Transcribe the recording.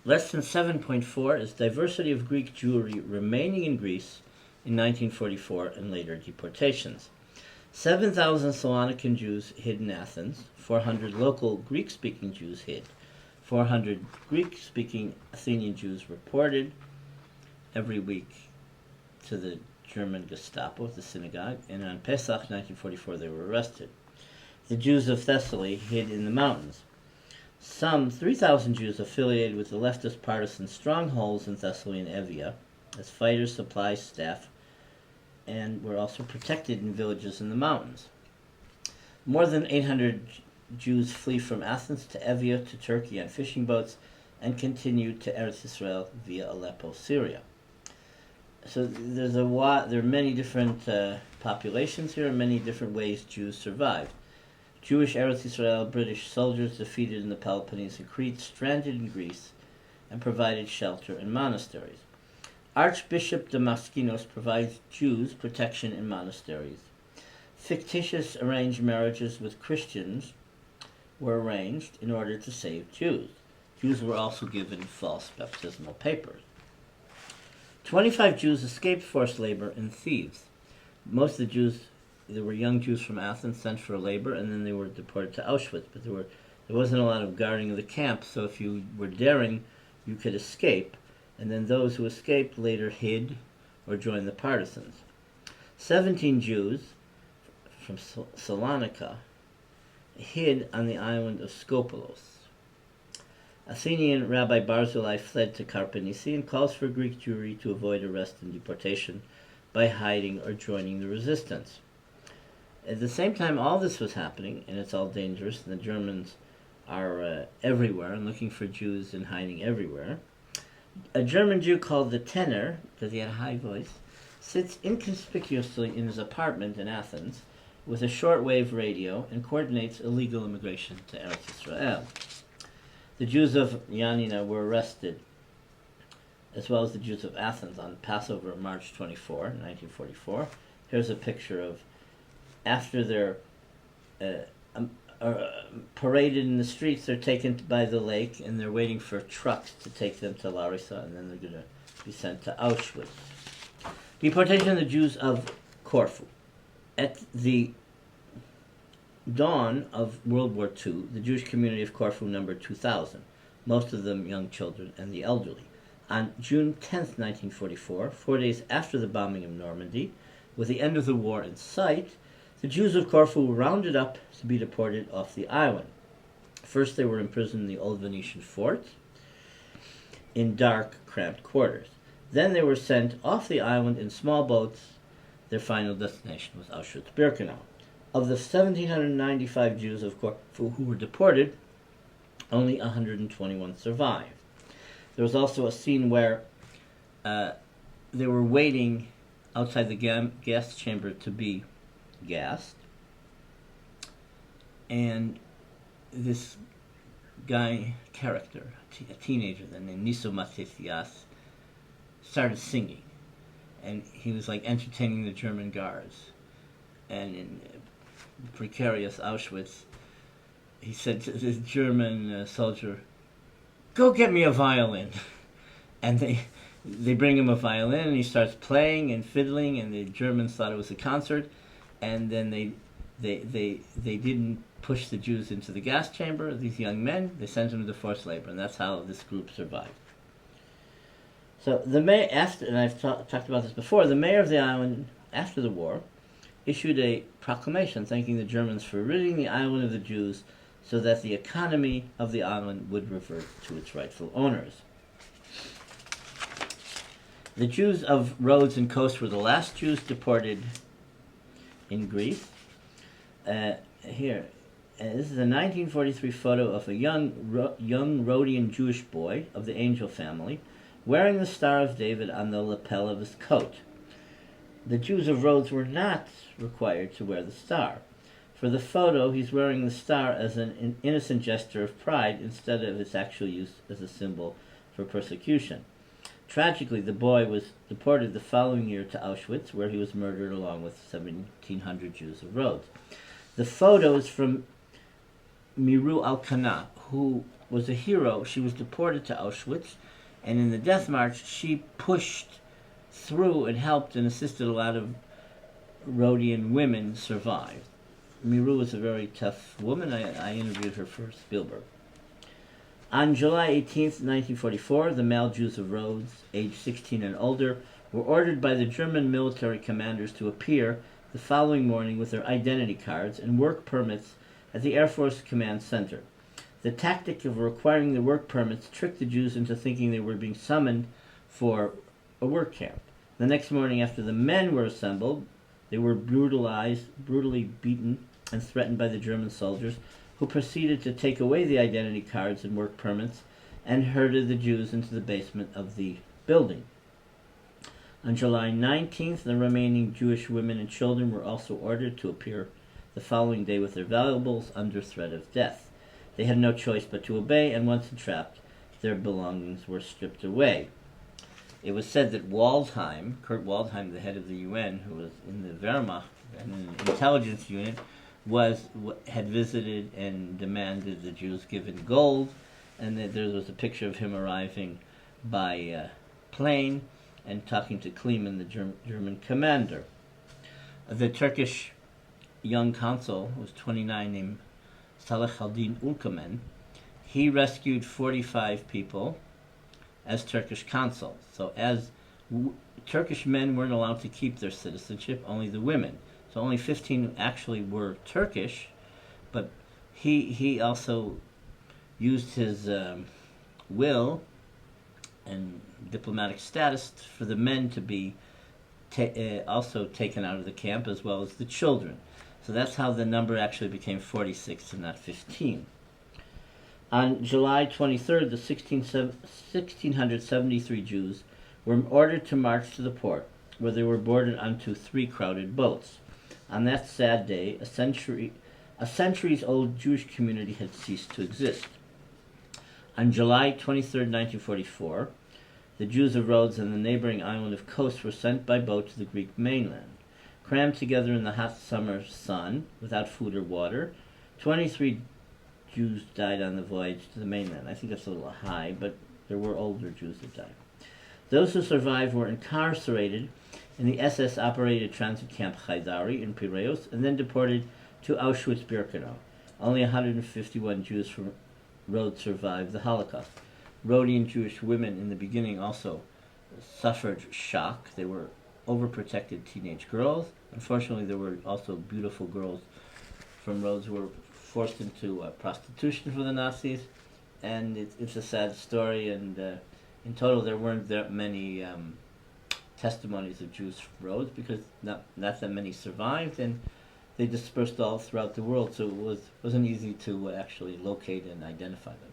Lesson 7.4 is diversity of Greek Jewry remaining in Greece in 1944 and later deportations. 7,000 Salonican Jews hid in Athens, 400 local Greek-speaking Jews hid, 400 Greek-speaking Athenian Jews reported every week to the German Gestapo at the synagogue, and on Pesach 1944 they were arrested. The Jews of Thessaly hid in the mountains. Some 3,000 Jews affiliated with the leftist partisan strongholds in Thessaly and Evia as fighters, supply staff, and were also protected in villages in the mountains. More than 800 Jews flee from Athens to Evia to Turkey on fishing boats and continued to Eretz Israel via Aleppo, Syria. So there are many different populations here and many different ways Jews survived. Jewish Eretz Israel British soldiers defeated in the Peloponnese and Crete, stranded in Greece, and provided shelter in monasteries. Archbishop Damaskinos provides Jews protection in monasteries. Fictitious arranged marriages with Christians were arranged in order to save Jews. Jews were also given false baptismal papers. 25 Jews escaped forced labor in Thebes. Most of the Jews, there were young Jews from Athens sent for labor, and then they were deported to Auschwitz. But there wasn't a lot of guarding of the camp, so if you were daring, you could escape. And then those who escaped later hid or joined the partisans. 17 Jews from Salonika hid on the island of Skopelos. Athenian Rabbi Barzillai fled to Karpenisi and calls for Greek Jewry to avoid arrest and deportation by hiding or joining the resistance. At the same time all this was happening, and it's all dangerous, and the Germans are everywhere and looking for Jews and hiding everywhere, a German Jew called the Tenor, because he had a high voice, sits inconspicuously in his apartment in Athens with a shortwave radio and coordinates illegal immigration to Eretz Israel. The Jews of Yanina were arrested, as well as the Jews of Athens, on Passover, March 24, 1944. Here's a picture of after they're paraded in the streets, they're taken by the lake, and they're waiting for trucks to take them to Larissa, and then they're going to be sent to Auschwitz. Deportation of the Jews of Corfu. At the dawn of World War II, the Jewish community of Corfu numbered 2,000, most of them young children and the elderly. On June 10, 1944, 4 days after the bombing of Normandy, with the end of the war in sight, the Jews of Corfu were rounded up to be deported off the island. First, they were imprisoned in the old Venetian fort in dark, cramped quarters. Then they were sent off the island in small boats. Their final destination was Auschwitz-Birkenau. Of the 1,795 Jews of Corfu who were deported, only 121 survived. There was also a scene where they were waiting outside the gas chamber to be gassed, and this character, a teenager named Niso Matithias, started singing, and he was like entertaining the German guards. And in precarious Auschwitz, he said to this German soldier, "Go get me a violin." And they bring him a violin, and he starts playing and fiddling, and the Germans thought it was a concert. And then they didn't push the Jews into the gas chamber, these young men. They sent them to forced labor, and that's how this group survived. So the mayor, and I've talked about this before, the mayor of the island, after the war, issued a proclamation thanking the Germans for ridding the island of the Jews so that the economy of the island would revert to its rightful owners. The Jews of Rhodes and Kos were the last Jews deported in Greece. Here, this is a 1943 photo of a young Rhodian Jewish boy of the Angel family wearing the Star of David on the lapel of his coat. The Jews of Rhodes were not required to wear the star. For the photo, he's wearing the star as an innocent gesture of pride instead of its actual use as a symbol for persecution. Tragically, the boy was deported the following year to Auschwitz, where he was murdered along with 1,700 Jews of Rhodes. The photo is from Miru Al-Kana, who was a hero. She was deported to Auschwitz, and in the death march, she pushed through and helped and assisted a lot of Rhodian women survive. Miru was a very tough woman. I interviewed her for Spielberg. On July 18th, 1944, the male Jews of Rhodes, aged 16 and older, were ordered by the German military commanders to appear the following morning with their identity cards and work permits at the Air Force Command Center. The tactic of requiring the work permits tricked the Jews into thinking they were being summoned for a work camp. The next morning, after the men were assembled, they were brutally beaten, and threatened by the German soldiers, who proceeded to take away the identity cards and work permits and herded the Jews into the basement of the building. On July 19th, the remaining Jewish women and children were also ordered to appear the following day with their valuables under threat of death. They had no choice but to obey, and once entrapped, their belongings were stripped away. It was said that Kurt Waldheim, the head of the UN, who was in the Wehrmacht, an intelligence unit, had visited and demanded the Jews given gold, and that there was a picture of him arriving by plane and talking to Kleeman, the German commander. The Turkish young consul, who was 29, named Salahuddin Ülkemen, he rescued 45 people as Turkish consul. So as Turkish men weren't allowed to keep their citizenship, only the women. So only 15 actually were Turkish, but he also used his will and diplomatic status for the men to be also taken out of the camp, as well as the children. So that's how the number actually became 46 and not 15. On July 23rd, the 1,673 Jews were ordered to march to the port, where they were boarded onto 3 crowded boats. On that sad day, a centuries-old Jewish community had ceased to exist. On July 23rd, 1944, the Jews of Rhodes and the neighboring island of Kos were sent by boat to the Greek mainland. Crammed together in the hot summer sun, without food or water, 23 Jews died on the voyage to the mainland. I think that's a little high, but there were older Jews that died. Those who survived were incarcerated in the SS-operated transit camp Haidari in Piraeus, and then deported to Auschwitz-Birkenau. Only 151 Jews from Rhodes survived the Holocaust. Rhodian Jewish women in the beginning also suffered shock. They were overprotected teenage girls. Unfortunately, there were also beautiful girls from Rhodes who were forced into prostitution for the Nazis, and it's a sad story, and in total there weren't that many testimonies of Jews from Rhodes, because not that many survived, and they dispersed all throughout the world, so it wasn't easy to actually locate and identify them.